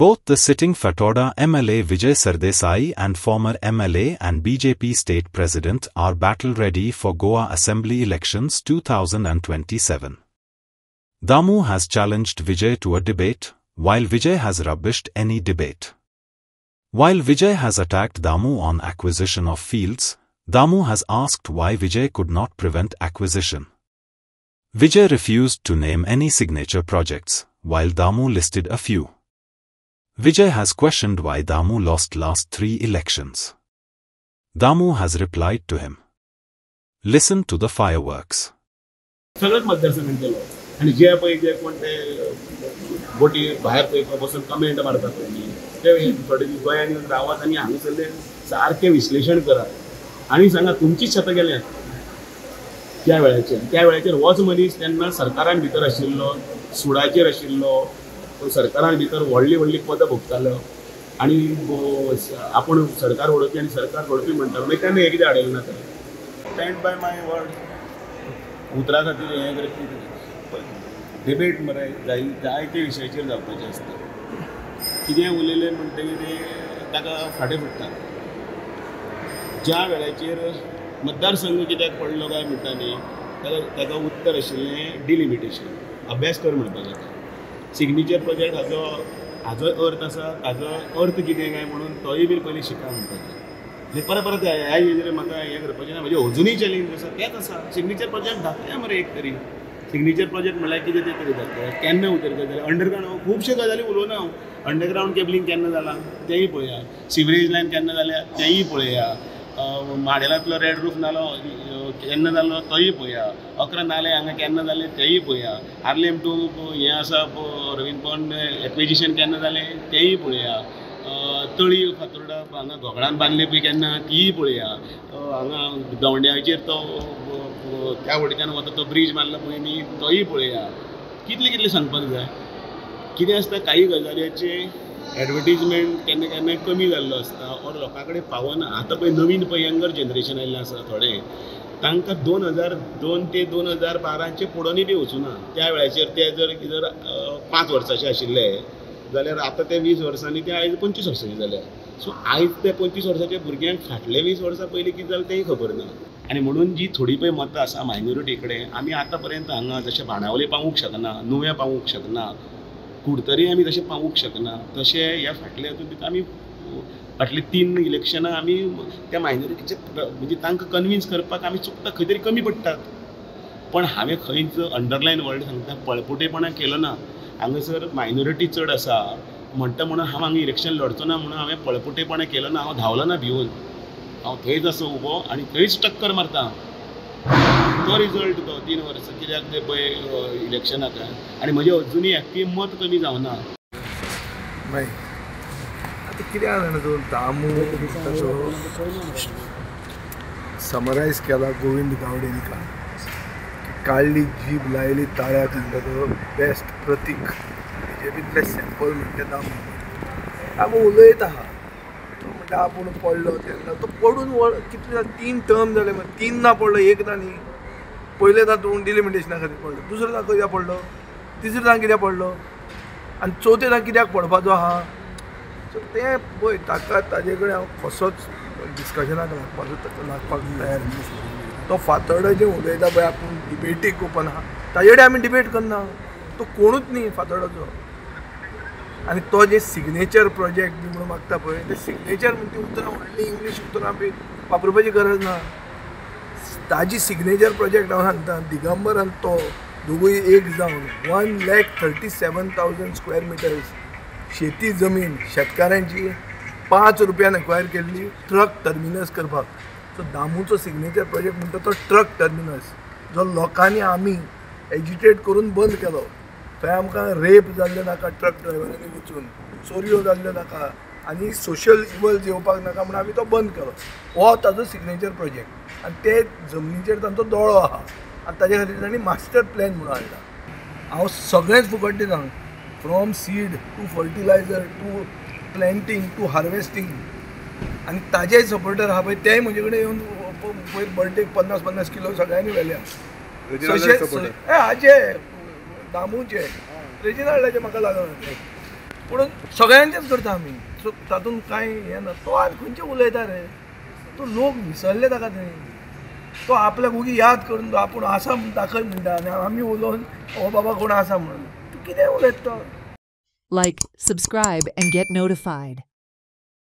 Both the sitting Fatoda MLA Vijay Sardesai and former MLA and BJP state president are battle-ready for Goa Assembly elections 2027. Damu has challenged Vijay to a debate, while Vijay has rubbished any debate. While Vijay has attacked Damu on acquisition of fields, Damu has asked why Vijay could not prevent acquisition. Vijay refused to name any signature projects, while Damu listed a few. Vijay has questioned why Damu lost last 3 elections. Damu has replied to him. Listen to the fireworks. सगळ्याच मतदारसंघात गेलो आणि जे पळय जे कोण ते बोटी भायर पळय बसून कमेंट मारतात पळय ते थोडे गोंयांनी रावात आनी हांगासरले सारकें विश्लेशण करात आनी सांगा तुमचीच शेतां गेल्यात त्या वेळाचेर होच मनीस तेन्ना सरकारान भितर आशिल्लो सुडाचेर आशिल्लो सरकारान भितर व्हडली पदां भोगतालो आनी आपूण सरकार वडोवपी आनी सरकार घडोवपी म्हणटालो मागीर तेन्ना हे कितें हाडलें ना तर स्टँड बाय माय वर्ड उतरा खातीर हें करपी डिबेट मरे जायते विशयाचेर जावपाचें आसता कितें उलयलें म्हणटकीर ताका फाटीं फुट्टा ज्या वेळाचेर मतदारसंघ कित्याक पडलो काय म्हणटा न्ही ताका उत्तर आशिल्लें डिलिमिटेशन अभ्यास कर म्हणपाक जाता सिग्नेचर प्रोजेक्ट हाजो अर्थ आसा ताजो अर्थ कितें काय म्हणून तोय बी पयलीं शिका म्हणपाचें परत ह्या हेजेर म्हाका हें करपाचें ना म्हणजे अजुनूय चॅलेंज आसा तेंच आसा सिग्नेचर प्रोजेक्ट दाखया मरे एक तरी सिग्नेचर प्रोजेक्ट म्हळ्यार कितें तें तरी दाखया केन्ना उतरता जाल्यार अंडरग्रावंड खुबश्यो गजाली उलोवना हांव अंडरग्रावंड केबलिंग केन्ना जालां तेंय पळया सिवरेज लायन केन्ना जाल्या तेंय पळया माडेलांतलो रेड रूफ नालो केन्ना जालो तोय पळया 11 नाले हांगा केन्ना जाले तेंय पळया आर्लेम टू हें आसा रवींद्र पॉण्ड एक्विजिशन केन्ना जालें तेंय पळया तळी फातोर्डा हांगा घोगडान बांदले पळय केन्ना तीय पळया हांगा दवंड्याचेर तो त्या वटेच्यान वता तो ब्रीज मारला पळय न्ही तोय पळया कितलें सांगपाक जाय कितें आसता काही गजालीचे एडवर्टिजमेंट केन्ना केन्ना कमी जाल्लो आसता और लोकां कडेन पावना आतां पळय नवीन पळय यंगर जनरेशन आयिल्लें आसा थोडे तांकां 2002 ते 2012 फुडोनूय बी वचूना त्या वेळाचेर ते जर 5 वर्सांचे आशिल्ले जाल्यार आतां ते 20 वर्सांनी ते आयज 25 वर्सांचे जाल्या सो आयज ते 25 वर्साच्या भुरग्यांक फाटले 20 वर्सां पयलीं कितें जालें तेंय खबर ना आनी म्हणून जी थोडी पळय मतां आसा मायनॉरिटी कडेन आमी आतां पर्यंत हांगा जशें बाणावले पावूंक शकना नुवें पावूंक शकना कुडतरी आमी तशें पावूंक शकना तशें ह्या फाटल्या हातूंत आमी फाटलीं 3 इलेक्शनां आमी त्या मायनॉरिटीचे म्हणजे तांकां कन्विन्स करपाक आमी चुकता खंय तरी कमी पडटात पण हांवें खंयच अंडरलायन वर्ड सांगता पळपुटेपणां केलो ना हांगासर मायनॉरिटी चड आसा म्हणटा म्हणून हांव हांगा इलेक्शन लडचो ना म्हणून हांवें पळपुटेपणां केलो ना हांव धांवलो ना भिवून हांव थंयच आसा उबो आनी थंयच टक्कर मारता तो रिजल्ट तो 3 वर्सां कित्याक ते पळय इलेक्शनाक आनी म्हजें अजुनूय एक्की मत कमी जावना मागीर आतां कित्याक जाणा तूं दामू ताचो समरायज केला गोविंद गावडेंकार काळी जीब लायली ताळ्याक म्हणटा तो बेस्ट प्रतीक तेजे भितले सॅम्पल म्हणटा दामू उलयता तो म्हणटा आपूण पडलो तेन्ना तो पडून कितले 3 टर्म जाले 3 ना पडलो 1 ना न्ही पयले तातूंत डिलिमिटेशना खातीर पडलो दुसरो कित्याक पडलो तिसरो कित्याक पडलो आनी चवथे कित्याक पडपाचो आहा सो तें पळय ताका ताजे कडेन हांव कसोच डिस्कशनाक लागपाक तयार तो फातोर्डाचें उलयता पळय आपूण डिबेटीक ओपन आहा ताजे कडेन आमी डिबेट करना तो कोणूच न्ही फातोर्डाचो आनी तो जे सिग्नेचर प्रोजेक्ट बी म्हणून मागता पळय ते सिग्नेचर म्हणजे उतरां व्हडली इंग्लीश उतरां बी वापरपाची गरज ना ताजी सिग्नेचर प्रोजेक्ट हांव सांगता दिगंबर आनी तो दोगूय एक जावन 1,37,000 स्क्वेअर मिटर्स शेती जमीन शेतकारांची 5 रुपयान एक्वायर केल्ली ट्रक टर्मिनस करपाक सो दामूचो सिग्नेचर प्रोजेक्ट म्हणटा तो ट्रक टर्मिनस जो लोकांनी आमी एजिटेट करून बंद केलो थंय आमकां रेप जाल्ले नाका ट्रक ड्रायव्हरांनी वचून चोरयो जाल्ल्यो नाका आनी सोशल इवल येवपाक नाका म्हणून आमी तो बंद केलो हो ताजो सिग्नेचर प्रोजेक्ट आनी ते जमनीचेर तांचो दोळो आहा आनी ताजे खातीर तांणी मास्टर प्लॅन म्हणून हाडला हांव सगळेंच फुकट सांग from seed to fertilizer to planting to harvesting आनी ताजे सपोर्टर आहा पळय तेय म्हजे कडेन येवन पयर बर्थडेक 50-50 किलो सगळ्यांनी व्हेल्या हाजे दामूचे रेजिनाल्डाचे म्हाका लागना म्हणून सगळ्यांचेच करता आमी, सो तातूंत कांय हें ना. तो आज खंयचे उलयता रे, तो लोक विसरले ताका थंय. तो आपल्याक उगी याद करून तो आपूण आसा म्हूण दाखय म्हणटा आनी आमी उलोवन हो बाबा कोण आसा म्हणून. तूं कितें उलयता तो? Like, subscribe, and get notified.